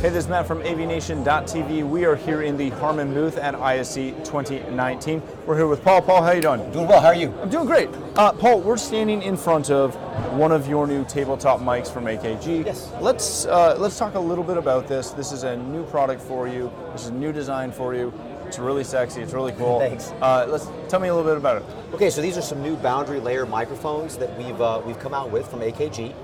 Hey, this is Matt from AVNation.tv. We are here in the Harman booth at ISE 2019. We're here with Paul. Paul, how you doing? Doing well, how are you? I'm doing great. Paul, we're standing in front of one of your new tabletop mics from AKG. Yes. Let's talk a little bit about this. This is a new product for you. This is a new design for you. It's really sexy. It's really cool. Thanks. Tell me a little bit about it. Okay, so these are some new boundary layer microphones that we've come out with from AKG.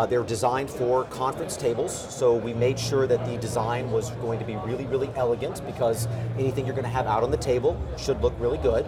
They're designed for conference tables, so we made sure that the design was going to be really, really elegant because anything you're going to have out on the table should look really good.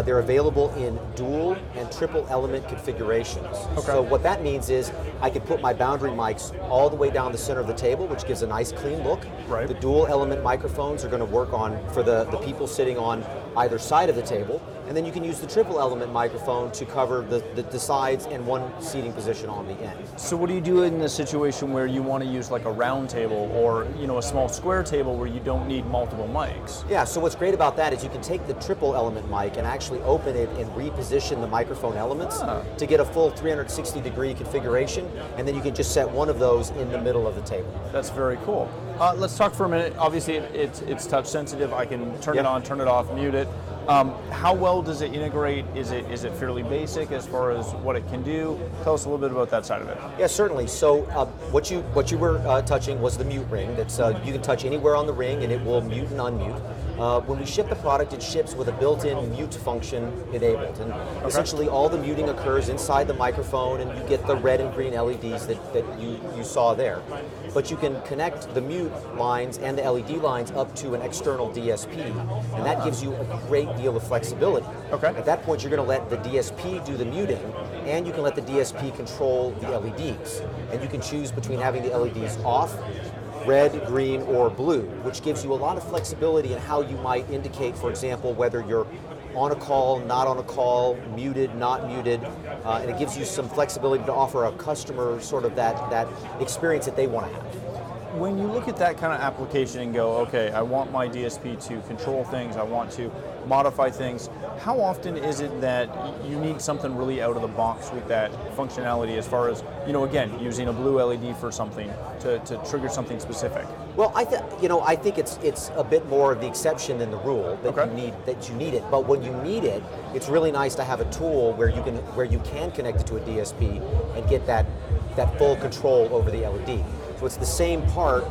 They're available in dual and triple element configurations. Okay. So what that means is I can put my boundary mics all the way down the center of the table, which gives a nice clean look. Right. The dual element microphones are going to work for the people sitting on either side of the table, and then you can use the triple element microphone to cover the sides and one seating position on the end. So what do you do in the situation where you want to use like a round table or a small square table where you don't need multiple mics? Yeah, so what's great about that is you can take the triple element mic and actually open it and reposition the microphone elements to get a full 360-degree configuration, and then you can just set one of those in the middle of the table. That's very cool. Let's talk for a minute. Obviously, it's touch sensitive. I can turn it on, turn it off, mute it. How well does it integrate? Is it fairly basic as far as what it can do? Tell us a little bit about that side of it. Yeah, certainly. So what you were touching was the mute ring. That's you can touch anywhere on the ring and it will mute and unmute. When we ship the product, it ships with a built-in mute function enabled, and essentially all the muting occurs inside the microphone, and you get the red and green LEDs that you saw there. But you can connect the mute lines and the LED lines up to an external DSP, and that gives you a great deal of flexibility. Okay. At that point, you're going to let the DSP do the muting, and you can let the DSP control the LEDs, and you can choose between having the LEDs off, red, green, or blue, which gives you a lot of flexibility in how you might indicate, for example, whether you're on a call, not on a call, muted, not muted, and it gives you some flexibility to offer a customer sort of that experience that they want to have. When you look at that kind of application and go, okay, I want my DSP to control things, I want to modify things, how often is it that you need something really out of the box with that functionality as far as, again, using a blue LED for something to trigger something specific? Well, I think it's a bit more of the exception than the rule that you need it. But when you need it, it's really nice to have a tool where you can connect it to a DSP and get that full control over the LED. So it's the same part.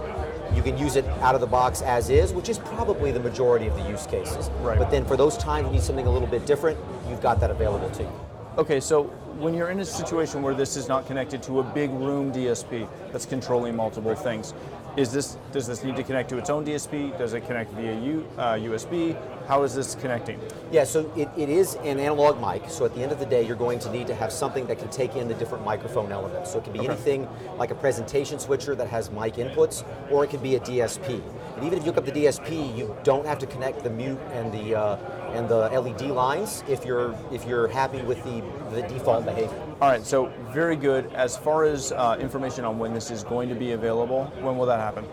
You can use it out of the box as is, which is probably the majority of the use cases. Right. But then for those times you need something a little bit different, you've got that available to you. Okay, so when you're in a situation where this is not connected to a big room DSP that's controlling multiple things, does this need to connect to its own DSP? Does it connect via USB? How is this connecting? Yeah, so it is an analog mic, so at the end of the day, you're going to need to have something that can take in the different microphone elements. So it can be anything like a presentation switcher that has mic inputs, or it can be a DSP. And even if you hook up the DSP, you don't have to connect the mute and the LED lines if you're happy with the default behavior. All right, so very good. As far as information on when this is going to be available, when will that happen?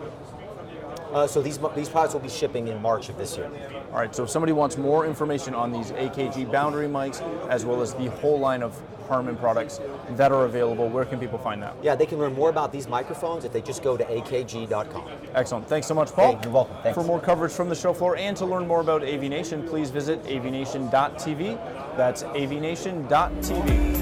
So these products will be shipping in March of this year. All right, so if somebody wants more information on these AKG boundary mics, as well as the whole line of Harman products that are available, where can people find that? Yeah, they can learn more about these microphones if they just go to akg.com. Excellent. Thanks so much, Paul. Hey, you're welcome. Thanks. For more coverage from the show floor and to learn more about AVNation, please visit avnation.tv. That's avnation.tv.